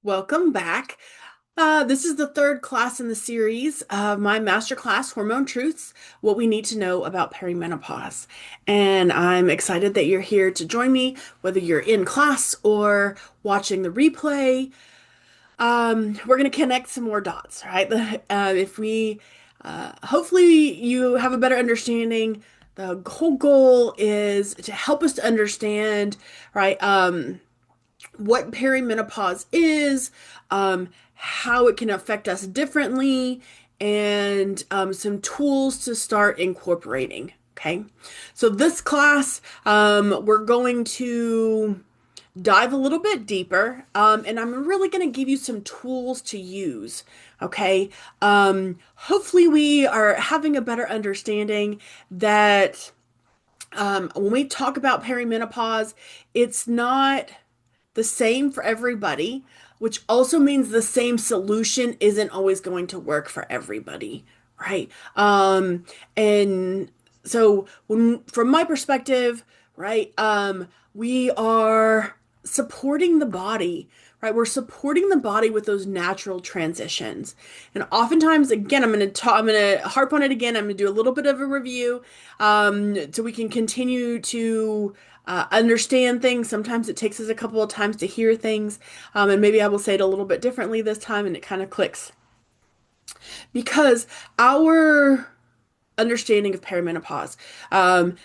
Welcome back. This is the third class in the series of my Masterclass, Hormone Truths, What We Need to Know About Perimenopause. And I'm excited that you're here to join me, whether you're in class or watching the replay. We're going to connect some more dots, right? If we, hopefully you have a better understanding. The whole goal is to help us to understand, right? What perimenopause is, how it can affect us differently, and some tools to start incorporating. Okay, so this class, we're going to dive a little bit deeper, and I'm really going to give you some tools to use. Okay, hopefully, we are having a better understanding that when we talk about perimenopause, it's not the same for everybody, which also means the same solution isn't always going to work for everybody, right? And so from my perspective, right, we are supporting the body, right? We're supporting the body with those natural transitions. And oftentimes, again, I'm going to harp on it again. I'm going to do a little bit of a review, so we can continue to understand things. Sometimes it takes us a couple of times to hear things, and maybe I will say it a little bit differently this time, and it kind of clicks because our understanding of perimenopause.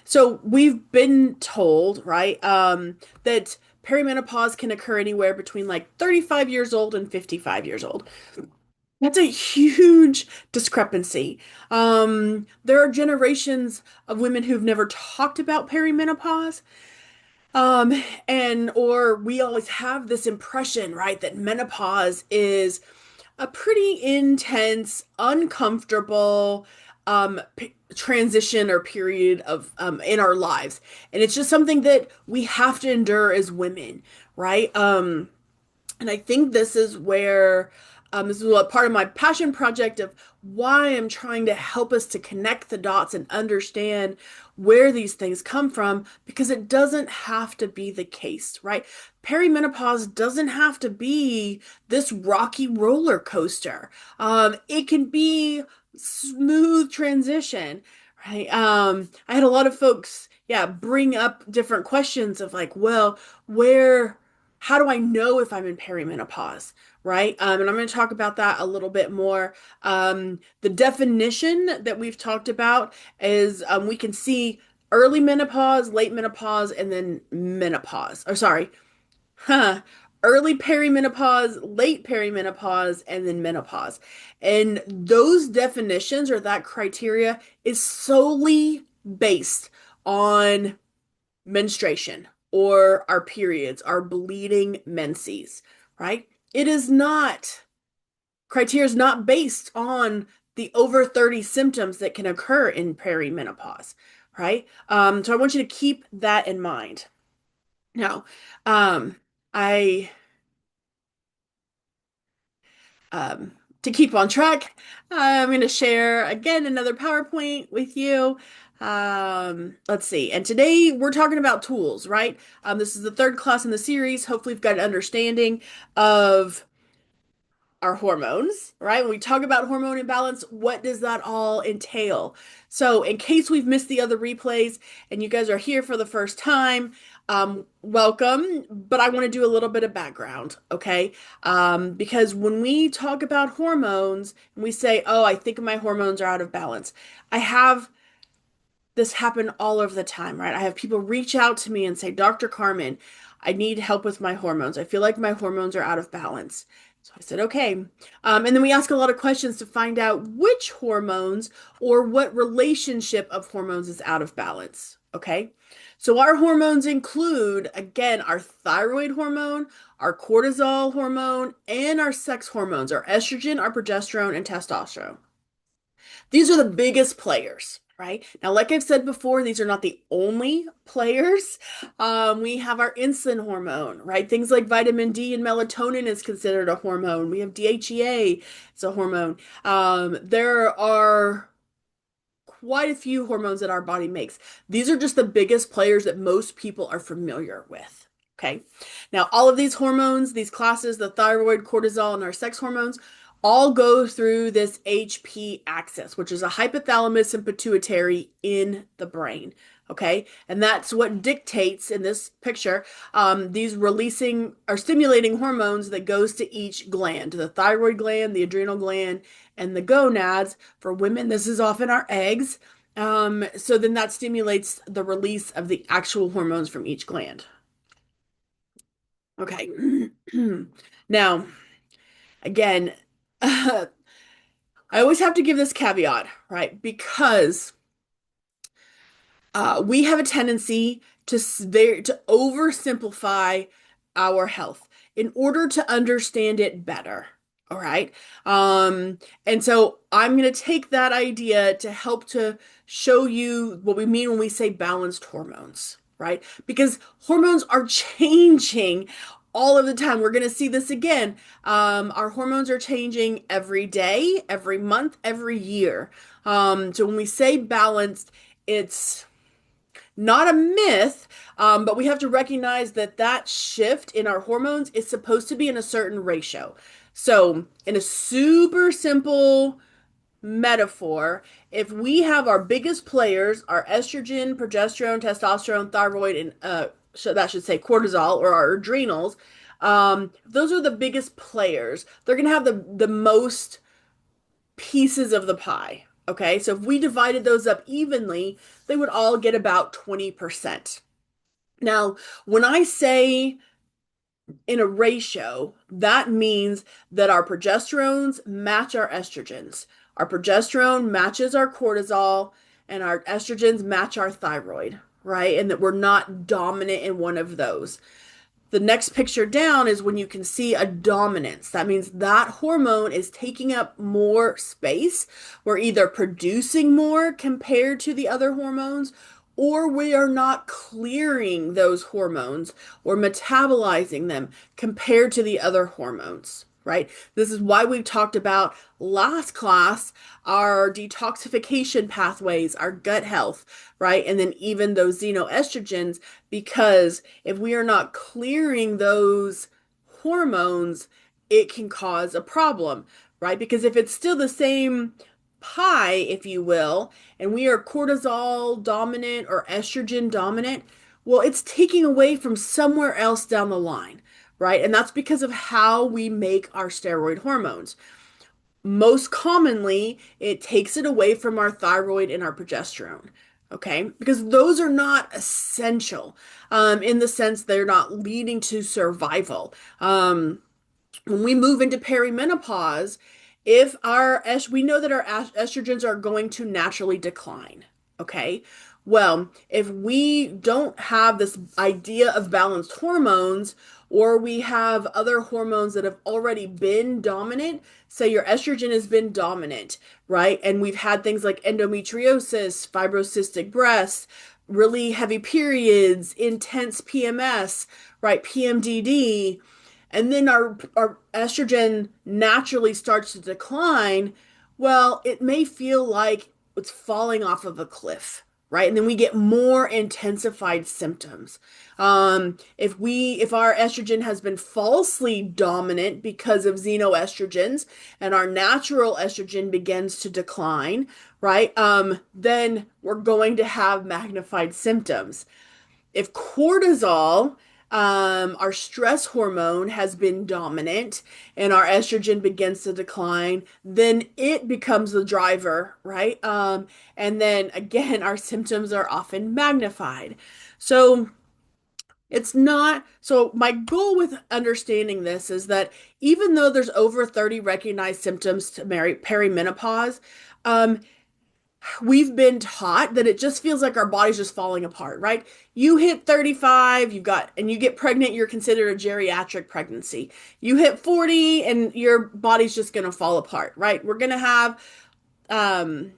So we've been told, right, that perimenopause can occur anywhere between like 35 years old and 55 years old. That's a huge discrepancy. There are generations of women who've never talked about perimenopause. And or we always have this impression, right, that menopause is a pretty intense, uncomfortable transition or period of in our lives. And it's just something that we have to endure as women, right? And I think this is where this is what part of my passion project of why I'm trying to help us to connect the dots and understand where these things come from, because it doesn't have to be the case, right? Perimenopause doesn't have to be this rocky roller coaster. It can be smooth transition, right? I had a lot of folks, yeah, bring up different questions of like, well, where how do I know if I'm in perimenopause? Right? And I'm going to talk about that a little bit more. The definition that we've talked about is we can see early menopause, late menopause, and then menopause. Or sorry, huh, early perimenopause, late perimenopause, and then menopause. And those definitions or that criteria is solely based on menstruation or our periods, our bleeding menses, right? It is not, criteria is not based on the over 30 symptoms that can occur in perimenopause, right? So I want you to keep that in mind. Now, I to keep on track, I'm going to share again another PowerPoint with you. Let's see. And today we're talking about tools, right? This is the third class in the series. Hopefully, we've got an understanding of our hormones, right? When we talk about hormone imbalance, what does that all entail? So, in case we've missed the other replays and you guys are here for the first time, welcome. But I want to do a little bit of background, okay? Because when we talk about hormones and we say, oh, I think my hormones are out of balance, I have this happen all over the time, right? I have people reach out to me and say, Dr. Carmen, I need help with my hormones. I feel like my hormones are out of balance. So I said, okay. And then we ask a lot of questions to find out which hormones or what relationship of hormones is out of balance. Okay. So our hormones include, again, our thyroid hormone, our cortisol hormone, and our sex hormones, our estrogen, our progesterone, and testosterone. These are the biggest players, right? Now, like I've said before, these are not the only players. We have our insulin hormone, right? Things like vitamin D and melatonin is considered a hormone. We have DHEA, it's a hormone. There are quite a few hormones that our body makes. These are just the biggest players that most people are familiar with. Okay. Now, all of these hormones, these classes, the thyroid, cortisol, and our sex hormones, all go through this HP axis, which is a hypothalamus and pituitary in the brain. Okay. And that's what dictates in this picture these releasing or stimulating hormones that goes to each gland, the thyroid gland, the adrenal gland, and the gonads. For women, this is often our eggs. So then that stimulates the release of the actual hormones from each gland. Okay. Now, again, I always have to give this caveat, right? Because we have a tendency to oversimplify our health in order to understand it better. All right. And so I'm going to take that idea to help to show you what we mean when we say balanced hormones, right? Because hormones are changing all of the time. We're going to see this again. Our hormones are changing every day, every month, every year. So when we say balanced, it's not a myth, but we have to recognize that that shift in our hormones is supposed to be in a certain ratio. So, in a super simple metaphor, if we have our biggest players, our estrogen, progesterone, testosterone, thyroid, and so that should say cortisol or our adrenals, those are the biggest players. They're gonna have the most pieces of the pie. Okay, so if we divided those up evenly, they would all get about 20%. Now, when I say in a ratio, that means that our progesterones match our estrogens. Our progesterone matches our cortisol, and our estrogens match our thyroid, right? And that we're not dominant in one of those. The next picture down is when you can see a dominance. That means that hormone is taking up more space. We're either producing more compared to the other hormones, or we are not clearing those hormones or metabolizing them compared to the other hormones, right? This is why we talked about last class our detoxification pathways, our gut health, right? And then even those xenoestrogens, because if we are not clearing those hormones, it can cause a problem, right? Because if it's still the same pie, if you will, and we are cortisol dominant or estrogen dominant, well, it's taking away from somewhere else down the line, right? And that's because of how we make our steroid hormones. Most commonly, it takes it away from our thyroid and our progesterone. Okay, because those are not essential in the sense they're not leading to survival. When we move into perimenopause, if we know that our estrogens are going to naturally decline. Okay. Well, if we don't have this idea of balanced hormones, or we have other hormones that have already been dominant, say your estrogen has been dominant, right? And we've had things like endometriosis, fibrocystic breasts, really heavy periods, intense PMS, right? PMDD, and then our estrogen naturally starts to decline, well, it may feel like it's falling off of a cliff, right? And then we get more intensified symptoms. If our estrogen has been falsely dominant because of xenoestrogens and our natural estrogen begins to decline, right? Then we're going to have magnified symptoms. If cortisol, our stress hormone, has been dominant and our estrogen begins to decline, then it becomes the driver, right? And then again, our symptoms are often magnified. So it's not, so my goal with understanding this is that even though there's over 30 recognized symptoms to perimenopause, um, we've been taught that it just feels like our body's just falling apart, right? You hit 35, and you get pregnant, you're considered a geriatric pregnancy. You hit 40 and your body's just going to fall apart, right? We're going to have um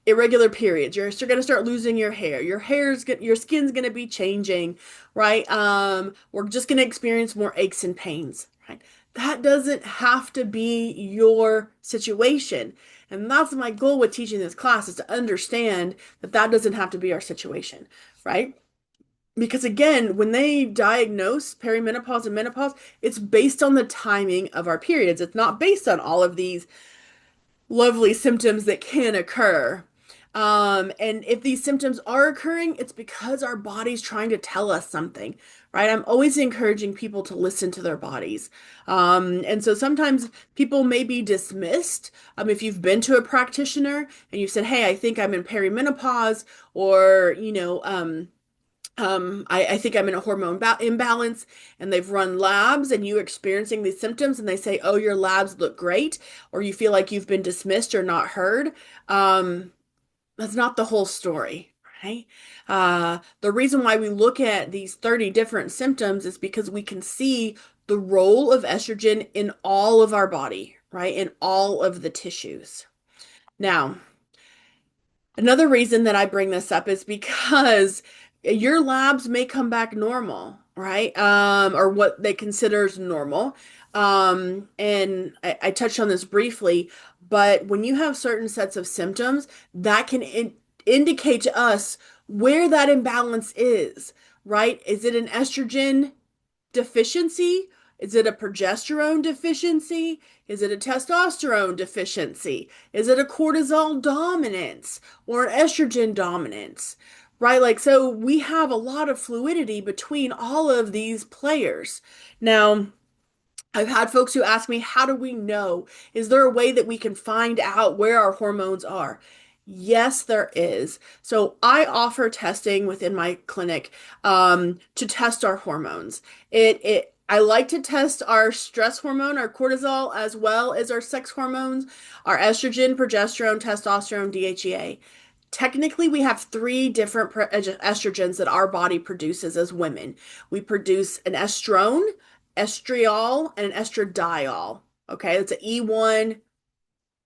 irregular periods. You're going to start losing your hair. Your skin's going to be changing, right? We're just going to experience more aches and pains, right? That doesn't have to be your situation. And that's my goal with teaching this class is to understand that that doesn't have to be our situation, right? Because again, when they diagnose perimenopause and menopause, it's based on the timing of our periods. It's not based on all of these lovely symptoms that can occur. And if these symptoms are occurring, it's because our body's trying to tell us something, right? I'm always encouraging people to listen to their bodies. And so sometimes people may be dismissed. If you've been to a practitioner and you said, "Hey, I think I'm in perimenopause," or, I think I'm in a hormone imbalance, and they've run labs and you experiencing these symptoms and they say, "Oh, your labs look great," or you feel like you've been dismissed or not heard. Um, that's not the whole story, right? The reason why we look at these 30 different symptoms is because we can see the role of estrogen in all of our body, right? In all of the tissues. Now, another reason that I bring this up is because your labs may come back normal, right? Or what they consider as normal. And I touched on this briefly, but when you have certain sets of symptoms, that can indicate to us where that imbalance is, right? Is it an estrogen deficiency? Is it a progesterone deficiency? Is it a testosterone deficiency? Is it a cortisol dominance or an estrogen dominance? Right? Like, so we have a lot of fluidity between all of these players. Now, I've had folks who ask me, how do we know? Is there a way that we can find out where our hormones are? Yes, there is. So I offer testing within my clinic to test our hormones. I like to test our stress hormone, our cortisol, as well as our sex hormones, our estrogen, progesterone, testosterone, DHEA. Technically, we have three different estrogens that our body produces as women. We produce an estrone, estriol, and an estradiol. Okay, that's an E1,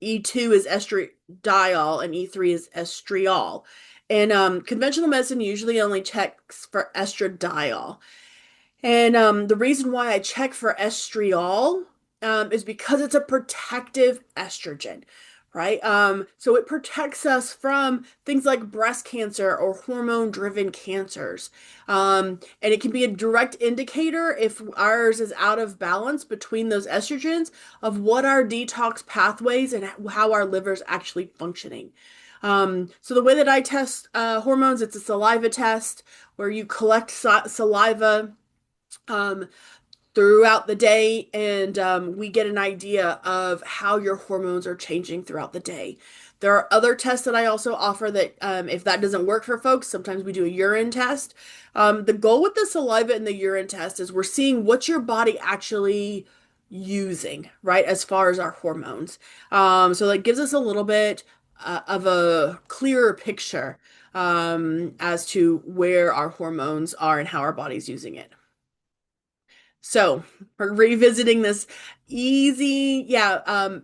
E2 is estradiol, and E3 is estriol. And conventional medicine usually only checks for estradiol. And the reason why I check for estriol is because it's a protective estrogen, right? So it protects us from things like breast cancer or hormone-driven cancers. And it can be a direct indicator if ours is out of balance between those estrogens of what our detox pathways and how our liver's actually functioning. So the way that I test hormones, it's a saliva test where you collect saliva um, throughout the day, and we get an idea of how your hormones are changing throughout the day. There are other tests that I also offer that if that doesn't work for folks, sometimes we do a urine test. The goal with the saliva and the urine test is we're seeing what your body actually using, right, as far as our hormones. So that gives us a little bit of a clearer picture as to where our hormones are and how our body's using it. So we're revisiting this easy,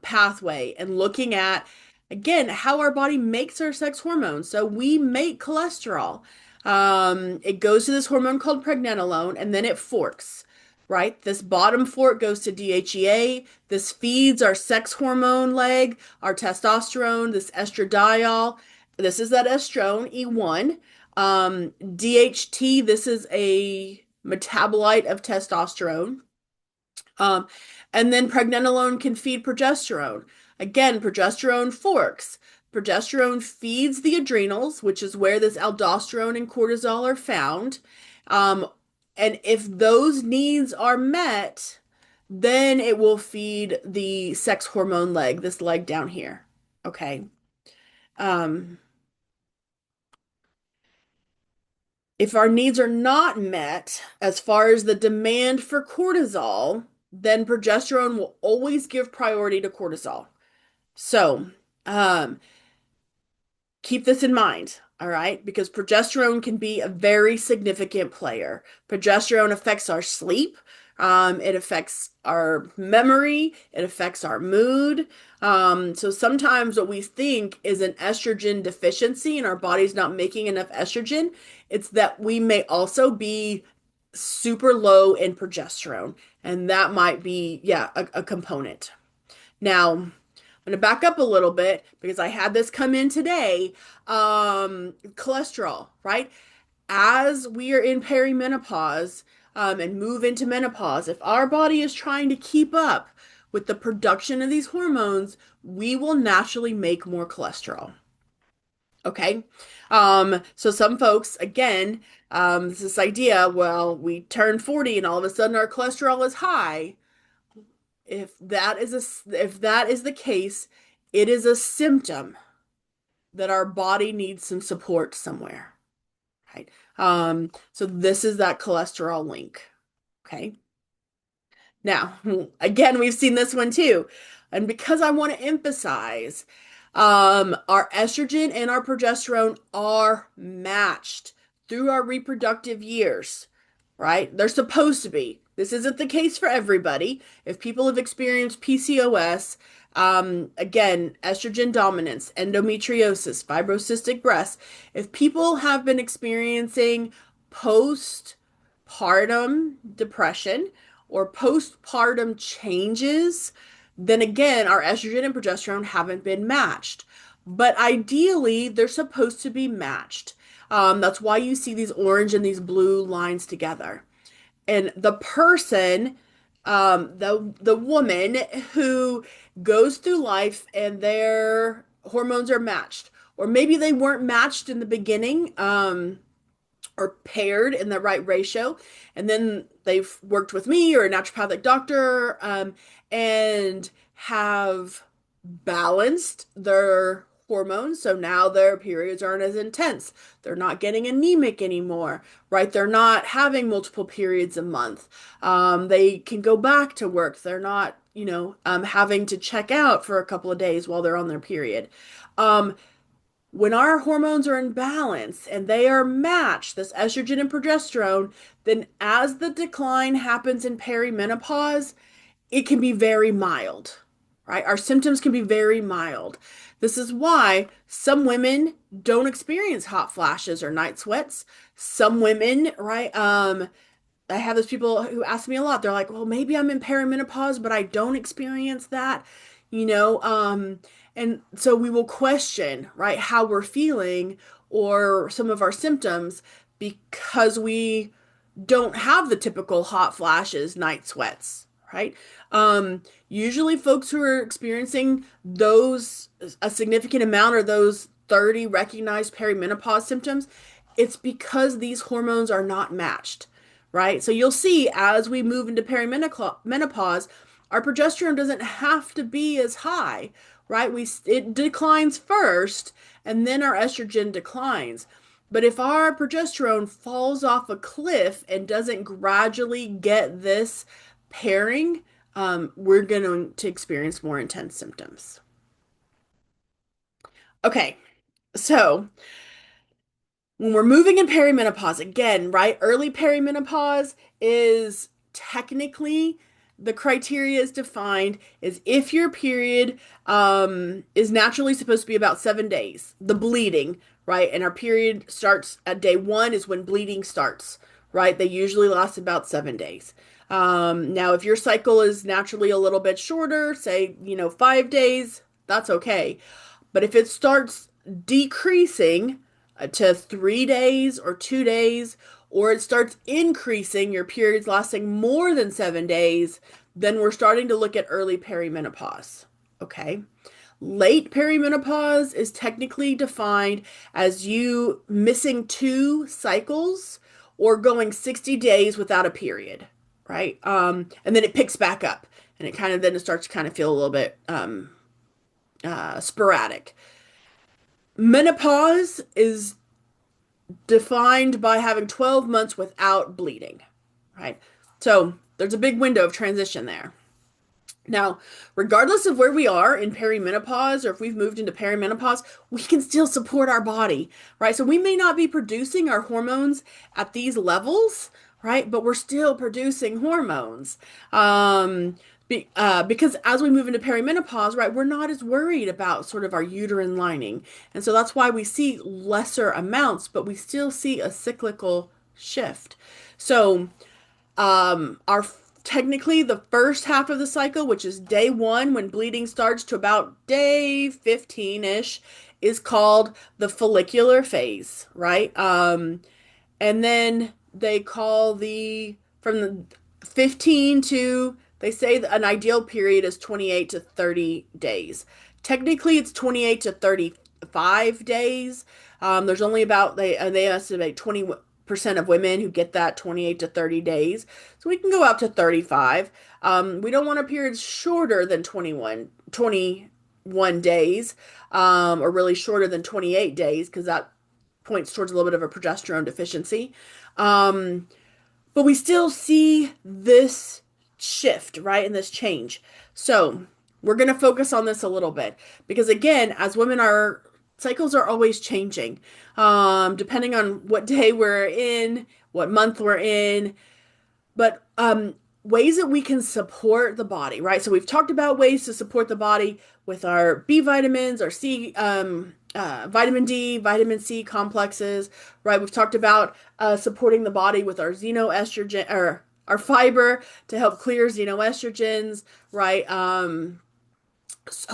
pathway and looking at again how our body makes our sex hormones. So we make cholesterol. It goes to this hormone called pregnenolone, and then it forks. Right? This bottom fork goes to DHEA. This feeds our sex hormone leg, our testosterone, this estradiol. This is that estrone, E1. DHT, this is a metabolite of testosterone. Um, and then pregnenolone can feed progesterone. Again, progesterone forks. Progesterone feeds the adrenals, which is where this aldosterone and cortisol are found. Um, and if those needs are met, then it will feed the sex hormone leg, this leg down here. Okay. Um, If our needs are not met as far as the demand for cortisol, then progesterone will always give priority to cortisol. So, um, keep this in mind, all right? Because progesterone can be a very significant player. Progesterone affects our sleep, it affects our memory, it affects our mood. So sometimes what we think is an estrogen deficiency and our body's not making enough estrogen, it's that we may also be super low in progesterone, and that might be, yeah, a component. Now, I'm going to back up a little bit because I had this come in today. Cholesterol, right? as we are in perimenopause, and move into menopause, if our body is trying to keep up with the production of these hormones, we will naturally make more cholesterol. Okay. So some folks, again, this idea, well, we turn 40 and all of a sudden our cholesterol is high. If that is the case, it is a symptom that our body needs some support somewhere. Right. So this is that cholesterol link. Okay. Now, again, we've seen this one too. And because I want to emphasize, our estrogen and our progesterone are matched through our reproductive years, right? They're supposed to be. This isn't the case for everybody. If people have experienced PCOS, again, estrogen dominance, endometriosis, fibrocystic breasts, if people have been experiencing postpartum depression, or postpartum changes, then again, our estrogen and progesterone haven't been matched. But ideally, they're supposed to be matched. That's why you see these orange and these blue lines together. And the person, the woman who goes through life and their hormones are matched, or maybe they weren't matched in the beginning, or paired in the right ratio. And then they've worked with me or a naturopathic doctor, and have balanced their hormones. So now their periods aren't as intense. They're not getting anemic anymore, right? They're not having multiple periods a month. They can go back to work. They're not, having to check out for a couple of days while they're on their period. Um, when our hormones are in balance and they are matched, this estrogen and progesterone, then as the decline happens in perimenopause, it can be very mild, right? Our symptoms can be very mild. This is why some women don't experience hot flashes or night sweats. Some women, right? I have those people who ask me a lot. They're like, well, maybe I'm in perimenopause, but I don't experience that, you know. And so we will question, right, how we're feeling or some of our symptoms because we don't have the typical hot flashes, night sweats, right? Usually folks who are experiencing those, a significant amount or those 30 recognized perimenopause symptoms, it's because these hormones are not matched, right? So you'll see as we move into perimenopause, our progesterone doesn't have to be as high, right? It declines first and then our estrogen declines. But if our progesterone falls off a cliff and doesn't gradually get this pairing, we're going to experience more intense symptoms. Okay, so when we're moving in perimenopause, again, right? Early perimenopause is technically the criteria is defined is if your period is naturally supposed to be about 7 days, the bleeding, right? And our period starts at day one is when bleeding starts, right? They usually last about 7 days. Now, if your cycle is naturally a little bit shorter, say, 5 days, that's okay. But if it starts decreasing to 3 days or 2 days, or it starts increasing, your periods lasting more than 7 days, then we're starting to look at early perimenopause. Okay. Late perimenopause is technically defined as you missing 2 cycles or going 60 days without a period, right? And then it picks back up and it starts to kind of feel a little bit sporadic. Menopause is defined by having 12 months without bleeding, right? So there's a big window of transition there. Now, regardless of where we are in perimenopause or if we've moved into perimenopause, we can still support our body, right? So we may not be producing our hormones at these levels, right? But we're still producing hormones. Because as we move into perimenopause, right, we're not as worried about sort of our uterine lining. And so that's why we see lesser amounts, but we still see a cyclical shift. So, our technically the first half of the cycle, which is day one when bleeding starts to about day 15-ish, is called the follicular phase, right? And then they call the from the 15 to they say that an ideal period is 28 to 30 days. Technically, it's 28 to 35 days. There's only about they estimate 20% of women who get that 28 to 30 days. So we can go out to 35. We don't want a period shorter than 21 days, or really shorter than 28 days, because that points towards a little bit of a progesterone deficiency. Um, but we still see this shift, right? And this change. So we're going to focus on this a little bit because, again, as women, our cycles are always changing, depending on what day we're in, what month we're in, but ways that we can support the body, right? So we've talked about ways to support the body with our B vitamins, our C, vitamin D, vitamin C complexes, right? We've talked about supporting the body with our xenoestrogen or our fiber to help clear xenoestrogens, right?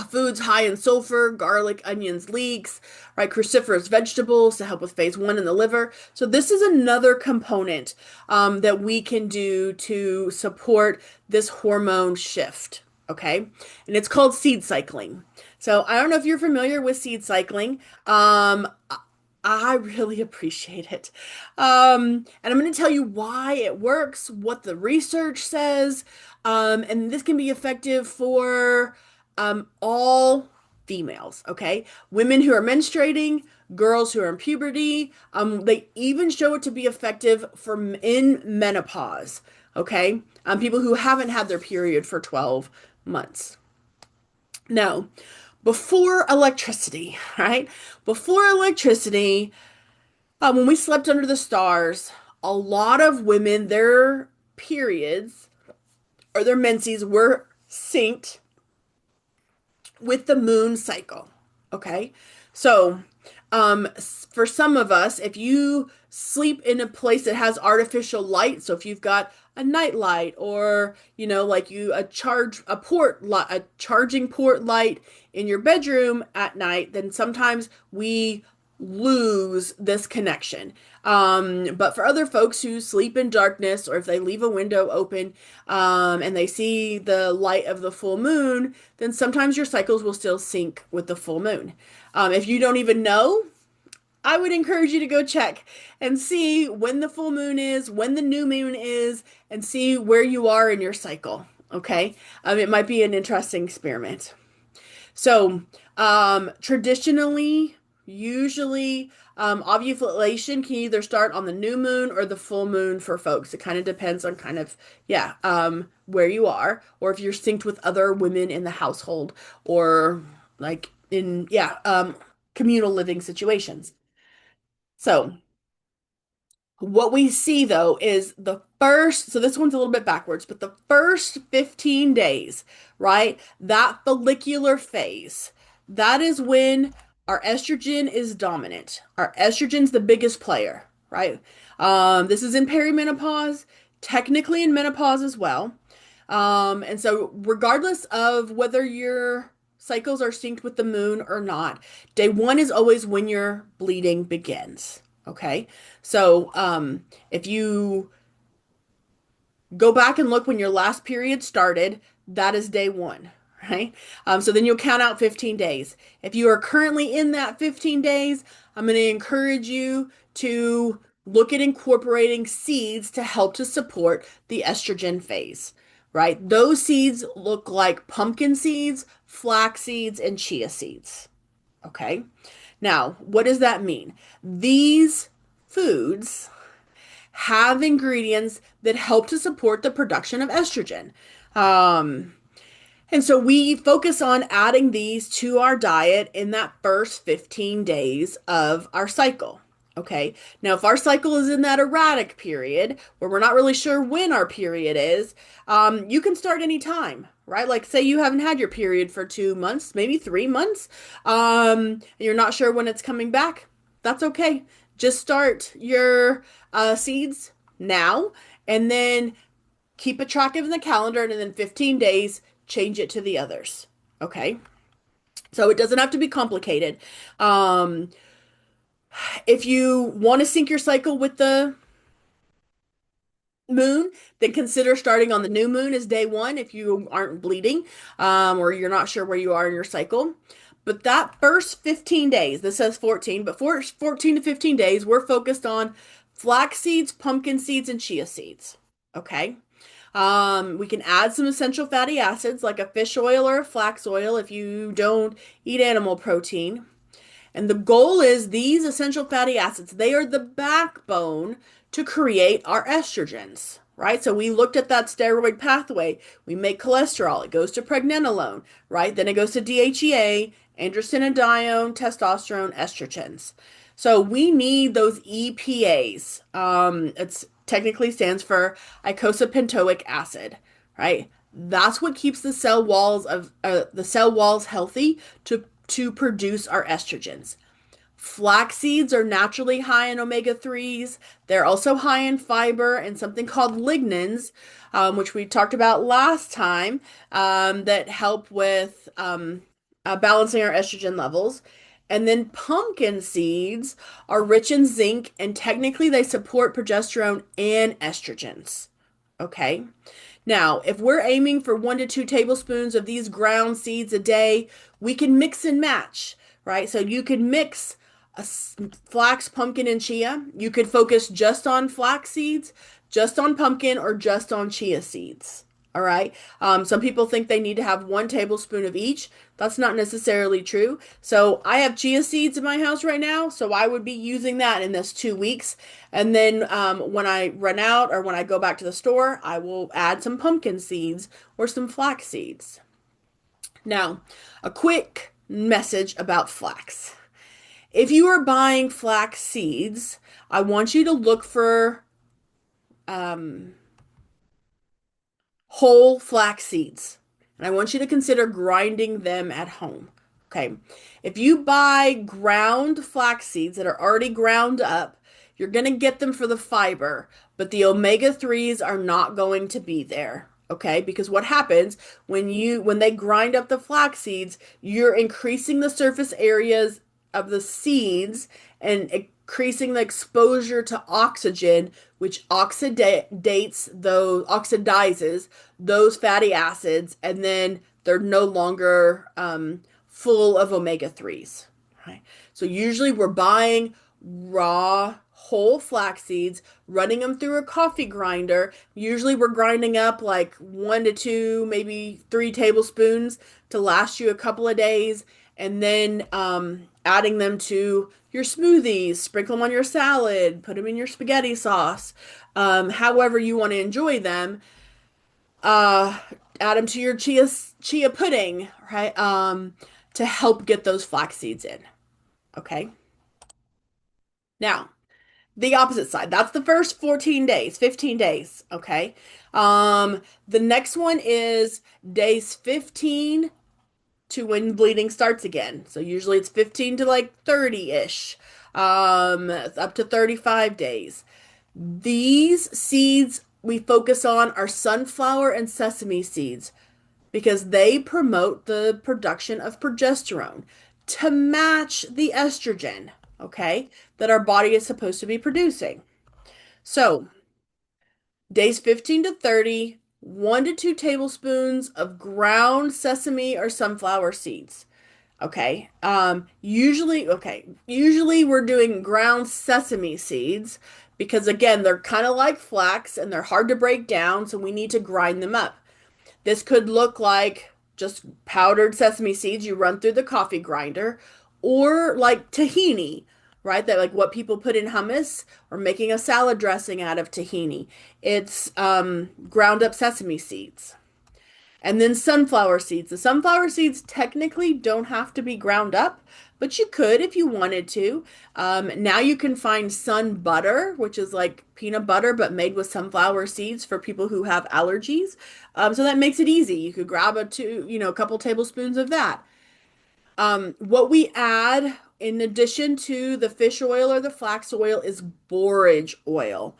Foods high in sulfur, garlic, onions, leeks, right? Cruciferous vegetables to help with phase one in the liver. So this is another component that we can do to support this hormone shift. Okay. And it's called seed cycling. So I don't know if you're familiar with seed cycling. I really appreciate it. And I'm going to tell you why it works, what the research says, and this can be effective for all females, okay? Women who are menstruating, girls who are in puberty. They even show it to be effective for in menopause, okay? People who haven't had their period for 12 months. Now, before electricity, right? Before electricity, when we slept under the stars, a lot of women, their periods or their menses were synced with the moon cycle. Okay. So, for some of us, if you sleep in a place that has artificial light, so if you've got a night light or, like a charging port light in your bedroom at night, then sometimes we lose this connection. But for other folks who sleep in darkness, or if they leave a window open, and they see the light of the full moon, then sometimes your cycles will still sync with the full moon. If you don't even know, I would encourage you to go check and see when the full moon is, when the new moon is, and see where you are in your cycle. Okay. It might be an interesting experiment. So, traditionally, usually, ovulation can either start on the new moon or the full moon for folks. It kind of depends on yeah, where you are, or if you're synced with other women in the household, or like yeah, communal living situations. So, what we see though is so this one's a little bit backwards, but the first 15 days, right? That follicular phase, that is when our estrogen is dominant. Our estrogen's the biggest player, right? This is in perimenopause, technically in menopause as well. And so regardless of whether your cycles are synced with the moon or not, day one is always when your bleeding begins. Okay. So, if you go back and look when your last period started, that is day one, right? So then you'll count out 15 days. If you are currently in that 15 days, I'm going to encourage you to look at incorporating seeds to help to support the estrogen phase, right? Those seeds look like pumpkin seeds, flax seeds, and chia seeds. Okay. Now, what does that mean? These foods have ingredients that help to support the production of estrogen. Um, and so we focus on adding these to our diet in that first 15 days of our cycle. Okay. Now, if our cycle is in that erratic period where we're not really sure when our period is, you can start anytime, right? Like, say you haven't had your period for 2 months, maybe 3 months, and you're not sure when it's coming back. That's okay. Just start your seeds now, and then keep a track of in the calendar, and then 15 days, change it to the others. Okay. So it doesn't have to be complicated. Um, If you want to sync your cycle with the moon, then consider starting on the new moon as day one if you aren't bleeding, or you're not sure where you are in your cycle. But that first 15 days, this says 14, but for 14 to 15 days, we're focused on flax seeds, pumpkin seeds, and chia seeds. Okay. We can add some essential fatty acids like a fish oil or a flax oil if you don't eat animal protein. And the goal is these essential fatty acids, they are the backbone to create our estrogens, right? So we looked at that steroid pathway. We make cholesterol, it goes to pregnenolone, right? Then it goes to DHEA, androstenedione, testosterone, estrogens. So we need those EPAs. It's technically stands for eicosapentaenoic acid, right? That's what keeps the cell walls healthy to produce our estrogens. Flax seeds are naturally high in omega 3s. They're also high in fiber and something called lignans, which we talked about last time, that help with balancing our estrogen levels. And then pumpkin seeds are rich in zinc, and technically they support progesterone and estrogens. Okay. Now, if we're aiming for 1 to 2 tablespoons of these ground seeds a day, we can mix and match, right? So you could mix flax, pumpkin, and chia. You could focus just on flax seeds, just on pumpkin, or just on chia seeds. All right. Some people think they need to have 1 tablespoon of each. That's not necessarily true. So I have chia seeds in my house right now. So I would be using that in this 2 weeks. And then when I run out or when I go back to the store, I will add some pumpkin seeds or some flax seeds. Now, a quick message about flax. If you are buying flax seeds, I want you to look for um, whole flax seeds. And I want you to consider grinding them at home. Okay. If you buy ground flax seeds that are already ground up, you're going to get them for the fiber, but the omega 3s are not going to be there. Okay? Because what happens when they grind up the flax seeds, you're increasing the surface areas of the seeds and increasing the exposure to oxygen, which oxidizes those fatty acids, and then they're no longer full of omega 3s. Right? So usually we're buying raw whole flax seeds, running them through a coffee grinder. Usually we're grinding up like 1 to 2, maybe 3 tablespoons to last you a couple of days, and then adding them to your smoothies, sprinkle them on your salad, put them in your spaghetti sauce, however you want to enjoy them. Uh, Add them to your chia pudding, right? To help get those flax seeds in. Okay. Now, the opposite side. That's the first 14 days, 15 days. Okay. The next one is days 15 to when bleeding starts again. So usually it's 15 to like 30-ish, up to 35 days. These seeds we focus on are sunflower and sesame seeds because they promote the production of progesterone to match the estrogen, okay, that our body is supposed to be producing. So, days 15 to 30, 1 to 2 tablespoons of ground sesame or sunflower seeds. Okay. Usually we're doing ground sesame seeds because again, they're kind of like flax and they're hard to break down, so we need to grind them up. This could look like just powdered sesame seeds you run through the coffee grinder, or like tahini, right? That like what people put in hummus or making a salad dressing out of tahini. It's ground up sesame seeds. And then sunflower seeds. The sunflower seeds technically don't have to be ground up, but you could if you wanted to. Now you can find sun butter, which is like peanut butter but made with sunflower seeds for people who have allergies. So that makes it easy. You could grab a couple tablespoons of that. What we add in addition to the fish oil or the flax oil is borage oil.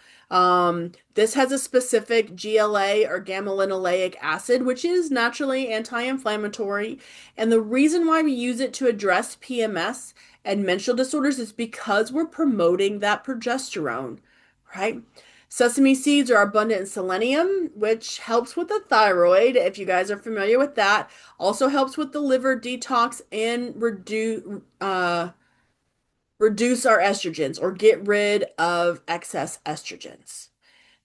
This has a specific GLA or gamma linoleic acid, which is naturally anti-inflammatory. And the reason why we use it to address PMS and menstrual disorders is because we're promoting that progesterone, right? Sesame seeds are abundant in selenium, which helps with the thyroid, if you guys are familiar with that. Also helps with the liver detox and reduce our estrogens or get rid of excess estrogens.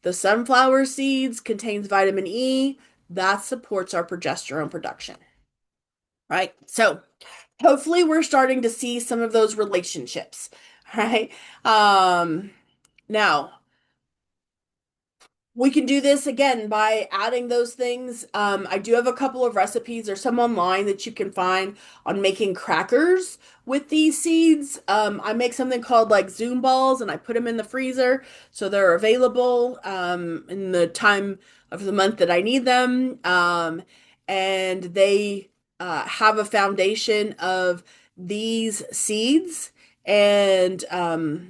The sunflower seeds contains vitamin E that supports our progesterone production, right? So hopefully we're starting to see some of those relationships, right? Um, Now we can do this again by adding those things. I do have a couple of recipes. There's some online that you can find on making crackers with these seeds. I make something called like Zoom balls and I put them in the freezer so they're available in the time of the month that I need them. And they have a foundation of these seeds. And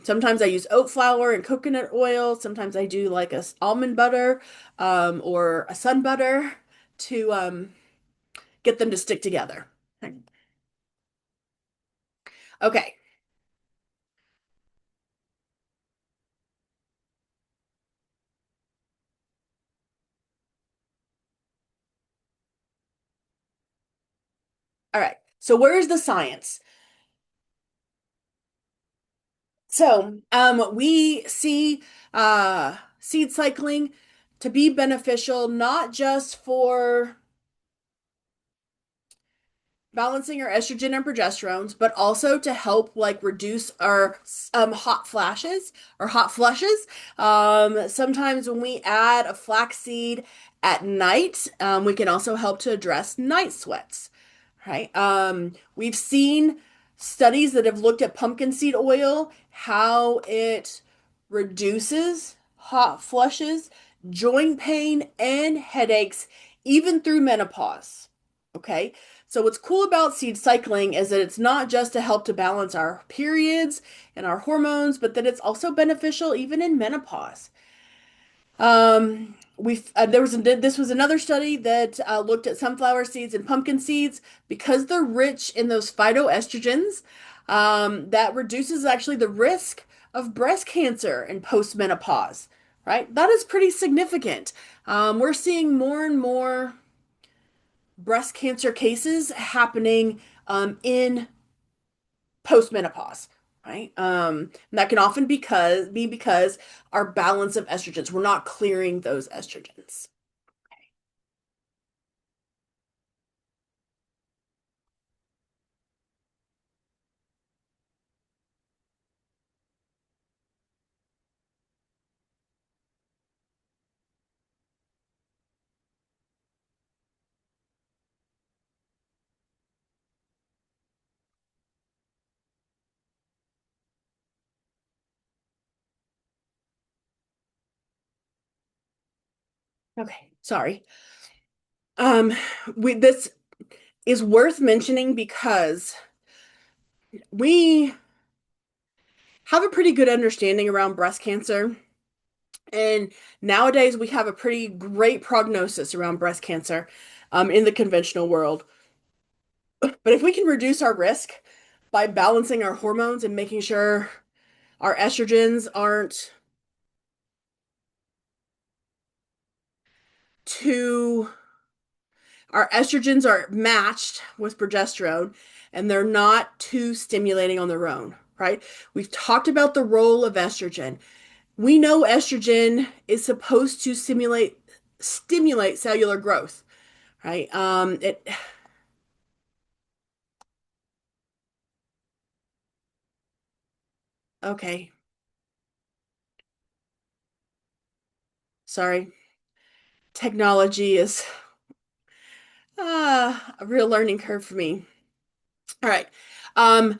sometimes I use oat flour and coconut oil. Sometimes I do like a almond butter or a sun butter to get them to stick together. Okay. All right. So where's the science? So we see seed cycling to be beneficial not just for balancing our estrogen and progesterones, but also to help like reduce our hot flashes or hot flushes. Sometimes when we add a flaxseed at night, we can also help to address night sweats, right? We've seen studies that have looked at pumpkin seed oil, how it reduces hot flushes, joint pain, and headaches, even through menopause. Okay. So what's cool about seed cycling is that it's not just to help to balance our periods and our hormones, but that it's also beneficial even in menopause. We there was this was another study that looked at sunflower seeds and pumpkin seeds because they're rich in those phytoestrogens. That reduces actually the risk of breast cancer in postmenopause. Right, that is pretty significant. We're seeing more and more breast cancer cases happening in postmenopause, right? And that can often be because our balance of estrogens, we're not clearing those estrogens. Okay, sorry. Um, this is worth mentioning because we have a pretty good understanding around breast cancer. And nowadays, we have a pretty great prognosis around breast cancer in the conventional world. But if we can reduce our risk by balancing our hormones and making sure our estrogens aren't too, our estrogens are matched with progesterone and they're not too stimulating on their own, right? We've talked about the role of estrogen. We know estrogen is supposed to stimulate cellular growth, right? It okay, sorry. Technology is a real learning curve for me. All right. Um,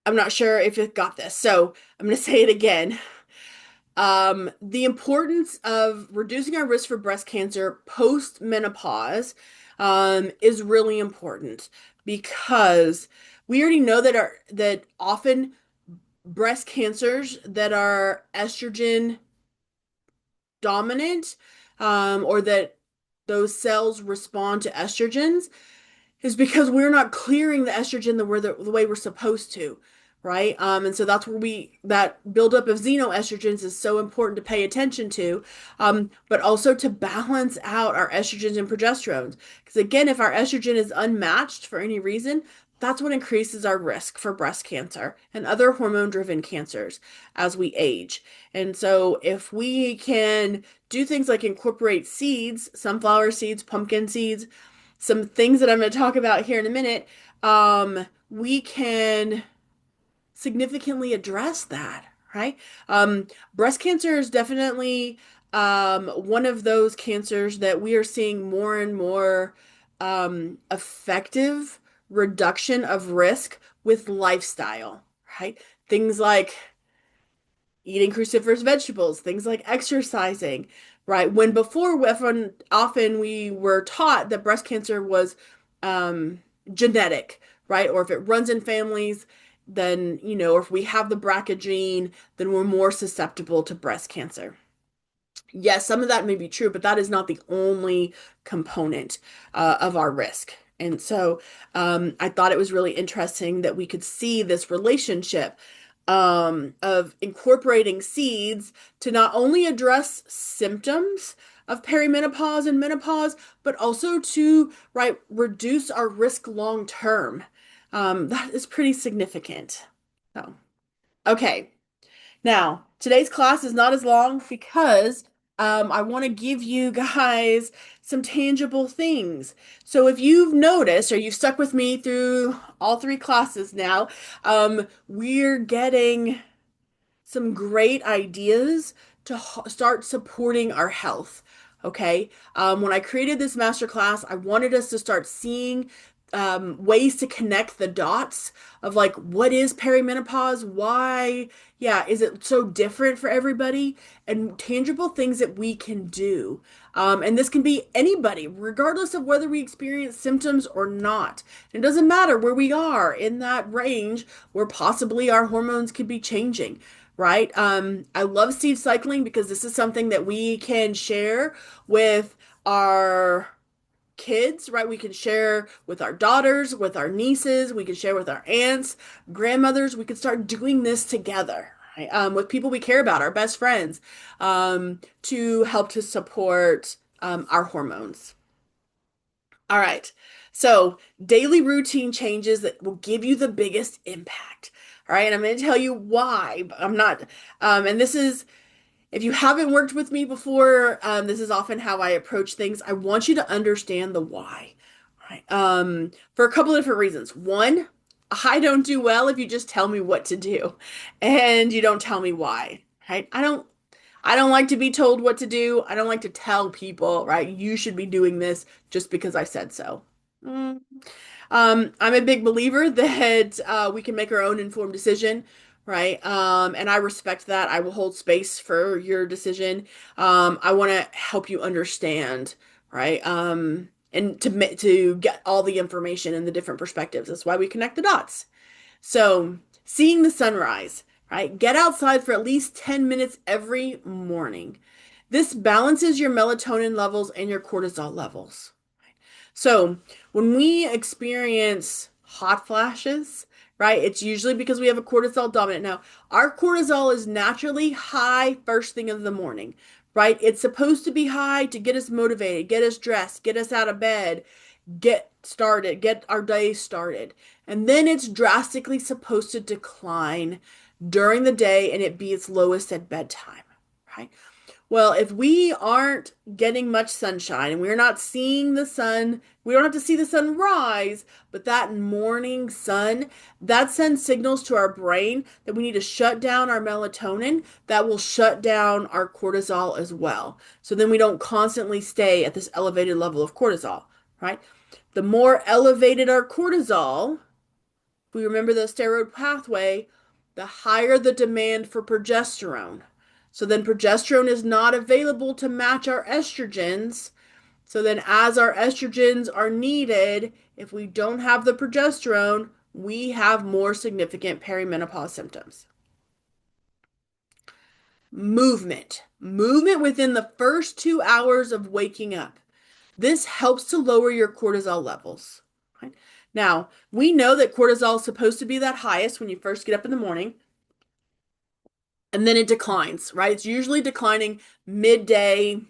I'm not sure if it got this, so I'm going to say it again. The importance of reducing our risk for breast cancer post menopause is really important because we already know that often breast cancers that are estrogen dominant or that those cells respond to estrogens is because we're not clearing the estrogen the way we're supposed to, right? And so that's where that buildup of xenoestrogens is so important to pay attention to, but also to balance out our estrogens and progesterones. Because again, if our estrogen is unmatched for any reason, that's what increases our risk for breast cancer and other hormone-driven cancers as we age. And so if we can do things like incorporate seeds, sunflower seeds, pumpkin seeds, some things that I'm going to talk about here in a minute, we can significantly address that, right? Breast cancer is definitely one of those cancers that we are seeing more and more effective reduction of risk with lifestyle, right? Things like eating cruciferous vegetables, things like exercising, right? When before, often we were taught that breast cancer was genetic, right? Or if it runs in families, then, or if we have the BRCA gene, then we're more susceptible to breast cancer. Yes, some of that may be true, but that is not the only component of our risk. And so I thought it was really interesting that we could see this relationship of incorporating seeds to not only address symptoms of perimenopause and menopause, but also to, right, reduce our risk long term. That is pretty significant. So, okay. Now, today's class is not as long because I want to give you guys some tangible things. So if you've noticed or you've stuck with me through all three classes now, we're getting some great ideas to start supporting our health. Okay. When I created this masterclass, I wanted us to start seeing ways to connect the dots of like, what is perimenopause? Why, yeah, is it so different for everybody? And tangible things that we can do. And this can be anybody, regardless of whether we experience symptoms or not. It doesn't matter where we are in that range where possibly our hormones could be changing, right? I love seed cycling because this is something that we can share with our kids, right? We can share with our daughters, with our nieces, we can share with our aunts, grandmothers. We could start doing this together, right? With people we care about, our best friends, to help to support our hormones. All right. So, daily routine changes that will give you the biggest impact. All right. And I'm going to tell you why, but I'm not, and this is, if you haven't worked with me before, this is often how I approach things. I want you to understand the why, right? For a couple of different reasons. One, I don't do well if you just tell me what to do and you don't tell me why, right? I don't like to be told what to do. I don't like to tell people, right? You should be doing this just because I said so. Mm. I'm a big believer that we can make our own informed decision, right? And I respect that. I will hold space for your decision. I want to help you understand, right? And to get all the information and the different perspectives. That's why we connect the dots. So, seeing the sunrise, right? Get outside for at least 10 minutes every morning. This balances your melatonin levels and your cortisol levels. So, when we experience hot flashes, right, it's usually because we have a cortisol dominant. Now, our cortisol is naturally high first thing in the morning, right? It's supposed to be high to get us motivated, get us dressed, get us out of bed, get started, get our day started. And then it's drastically supposed to decline during the day and it be its lowest at bedtime, right? Well, if we aren't getting much sunshine and we're not seeing the sun, we don't have to see the sun rise, but that morning sun, that sends signals to our brain that we need to shut down our melatonin. That will shut down our cortisol as well. So then we don't constantly stay at this elevated level of cortisol, right? The more elevated our cortisol, if we remember the steroid pathway, the higher the demand for progesterone. So then progesterone is not available to match our estrogens. So then, as our estrogens are needed, if we don't have the progesterone, we have more significant perimenopause symptoms. Movement. Movement within the first 2 hours of waking up. This helps to lower your cortisol levels. Right? Now, we know that cortisol is supposed to be that highest when you first get up in the morning, and then it declines, right? It's usually declining midday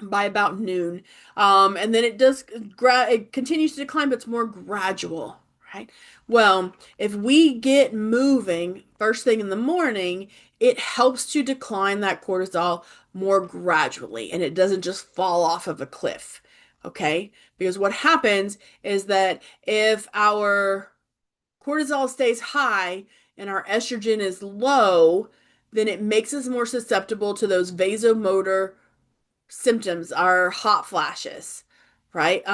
by about noon. And then it continues to decline, but it's more gradual, right? Well, if we get moving first thing in the morning, it helps to decline that cortisol more gradually and it doesn't just fall off of a cliff. Okay? Because what happens is that if our cortisol stays high and our estrogen is low, then it makes us more susceptible to those vasomotor symptoms, are hot flashes, right?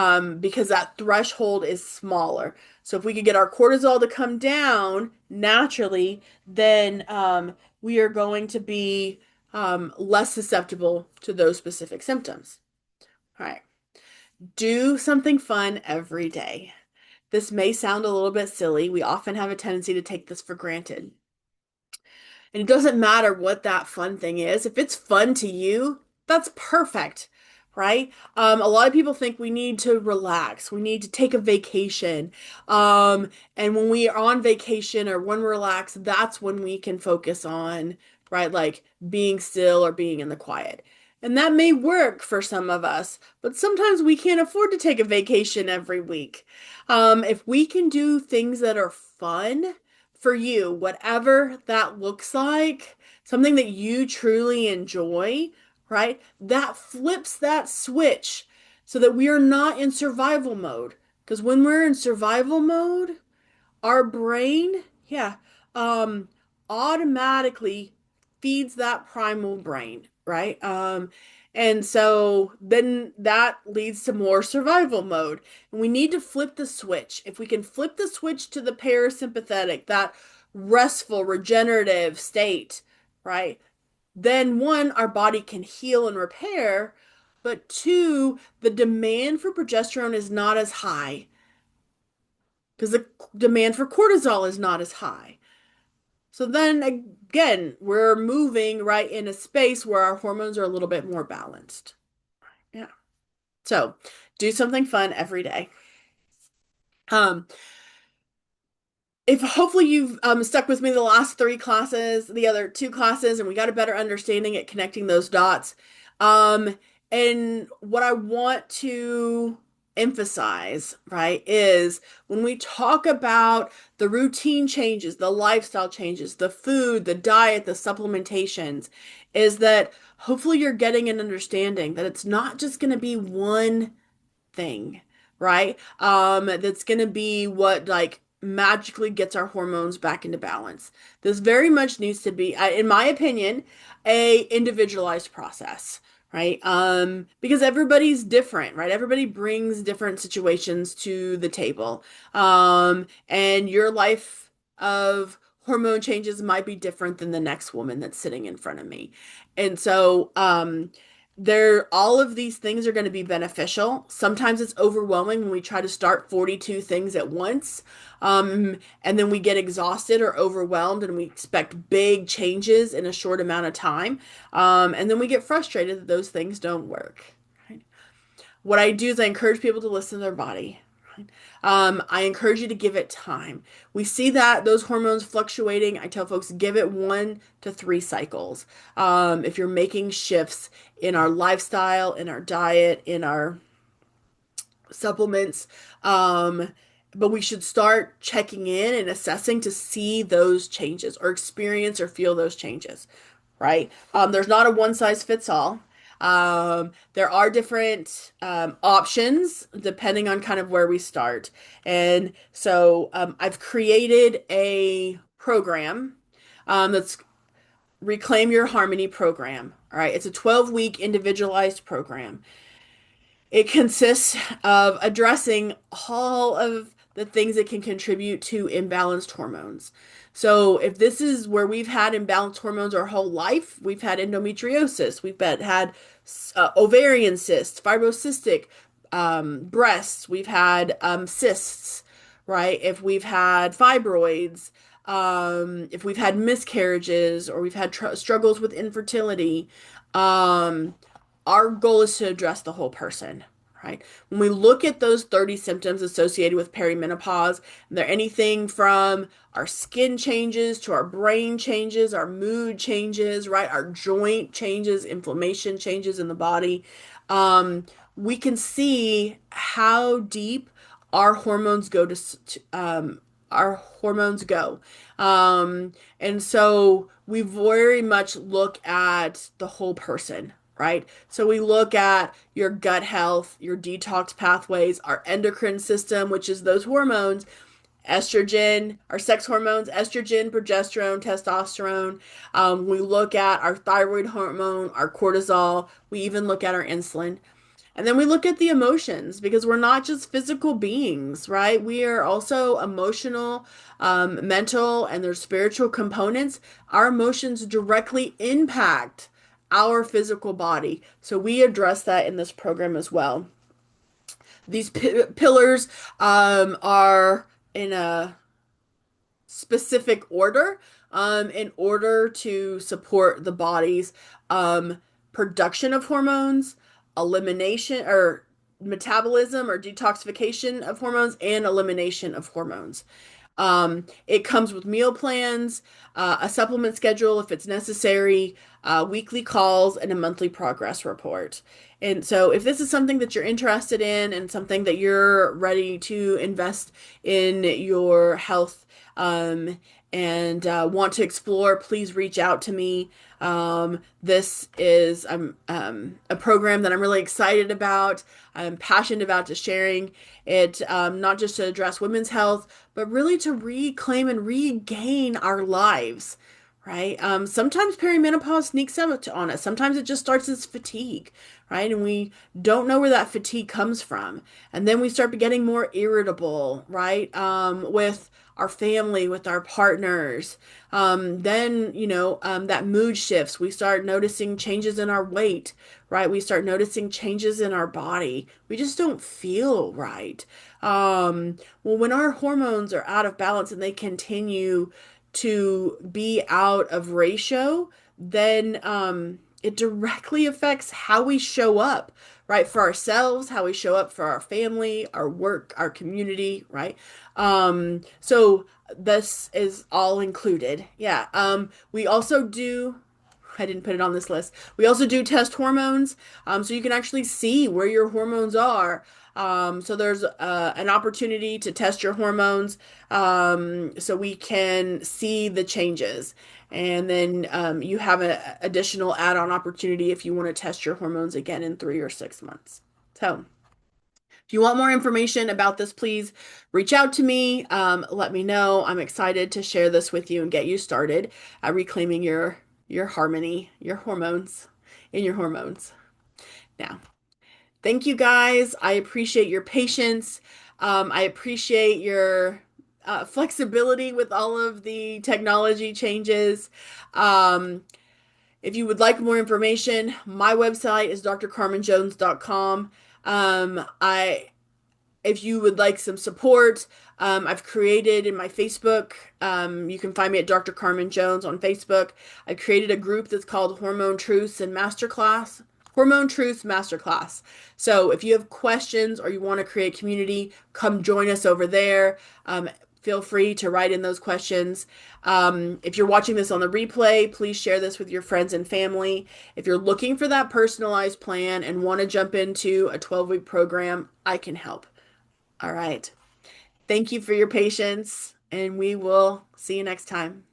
Because that threshold is smaller. So if we could get our cortisol to come down naturally, then we are going to be less susceptible to those specific symptoms. All right. Do something fun every day. This may sound a little bit silly. We often have a tendency to take this for granted. And it doesn't matter what that fun thing is. If it's fun to you, that's perfect, right? A lot of people think we need to relax. We need to take a vacation. And when we are on vacation or when we're relaxed, that's when we can focus on, right? Like being still or being in the quiet. And that may work for some of us, but sometimes we can't afford to take a vacation every week. If we can do things that are fun, for you, whatever that looks like, something that you truly enjoy, right? That flips that switch so that we are not in survival mode. Because when we're in survival mode, our brain, yeah, um, automatically feeds that primal brain, right? And so then that leads to more survival mode. And we need to flip the switch. If we can flip the switch to the parasympathetic, that restful, regenerative state, right? Then one, our body can heal and repair, but two, the demand for progesterone is not as high because the demand for cortisol is not as high. So then again, we're moving right in a space where our hormones are a little bit more balanced. Yeah. So do something fun every day. Um, if hopefully you've stuck with me the last three classes, the other two classes, and we got a better understanding at connecting those dots. Um, and what I want to emphasize, right, is when we talk about the routine changes, the lifestyle changes, the food, the diet, the supplementations, is that hopefully you're getting an understanding that it's not just going to be one thing, right? That's going to be what like magically gets our hormones back into balance. This very much needs to be, in my opinion, a individualized process, right? Because everybody's different, right? Everybody brings different situations to the table. And your life of hormone changes might be different than the next woman that's sitting in front of me. And so, all of these things are going to be beneficial. Sometimes it's overwhelming when we try to start 42 things at once. And then we get exhausted or overwhelmed and we expect big changes in a short amount of time. And then we get frustrated that those things don't work. Right? What I do is I encourage people to listen to their body. Right? I encourage you to give it time. We see that those hormones fluctuating. I tell folks give it 1 to 3 cycles. If you're making shifts in our lifestyle, in our diet, in our supplements, but we should start checking in and assessing to see those changes or experience or feel those changes, right? There's not a one size fits all. There are different options depending on kind of where we start. And so I've created a program that's Reclaim Your Harmony program. All right, it's a 12-week individualized program. It consists of addressing all of the things that can contribute to imbalanced hormones. So, if this is where we've had imbalanced hormones our whole life, we've had endometriosis, had ovarian cysts, fibrocystic breasts, we've had cysts, right? If we've had fibroids, if we've had miscarriages, or we've had struggles with infertility, um, our goal is to address the whole person, right? When we look at those 30 symptoms associated with perimenopause, they're anything from our skin changes to our brain changes, our mood changes, right? Our joint changes, inflammation changes in the body. Um, we can see how deep our hormones go our hormones go. And so we very much look at the whole person, right? So we look at your gut health, your detox pathways, our endocrine system, which is those hormones, estrogen, our sex hormones, estrogen, progesterone, testosterone. We look at our thyroid hormone, our cortisol. We even look at our insulin. And then we look at the emotions because we're not just physical beings, right? We are also emotional, mental, and there's spiritual components. Our emotions directly impact our physical body. So we address that in this program as well. These pillars are in a specific order in order to support the body's um, production of hormones, elimination or metabolism or detoxification of hormones, and elimination of hormones. It comes with meal plans, a supplement schedule if it's necessary, weekly calls, and a monthly progress report. And so, if this is something that you're interested in and something that you're ready to invest in your health and want to explore, please reach out to me. This is a program that I'm really excited about. I'm passionate about to sharing it, not just to address women's health, but really to reclaim and regain our lives, right? Sometimes perimenopause sneaks up on us. Sometimes it just starts as fatigue, right? And we don't know where that fatigue comes from. And then we start getting more irritable, right? With our family, with our partners. Then, that mood shifts. We start noticing changes in our weight, right? We start noticing changes in our body. We just don't feel right. Well, when our hormones are out of balance and they continue to be out of ratio, then it directly affects how we show up, right? For ourselves, how we show up for our family, our work, our community, right? So this is all included. Yeah. We also do, I didn't put it on this list. We also do test hormones, so you can actually see where your hormones are. So there's an opportunity to test your hormones, so we can see the changes. And then you have an additional add-on opportunity if you want to test your hormones again in 3 or 6 months. So if you want more information about this, please reach out to me. Let me know. I'm excited to share this with you and get you started at reclaiming your harmony, your hormones, in your hormones. Now, thank you guys. I appreciate your patience. I appreciate your flexibility with all of the technology changes. Um, if you would like more information, my website is drcarmenjones.com. If you would like some support, I've created in my Facebook, you can find me at Dr. Carmen Jones on Facebook. I created a group that's called Hormone Truths and Masterclass. Hormone Truths Masterclass. So if you have questions or you want to create community, come join us over there. Feel free to write in those questions. If you're watching this on the replay, please share this with your friends and family. If you're looking for that personalized plan and want to jump into a 12-week program, I can help. All right. Thank you for your patience, and we will see you next time.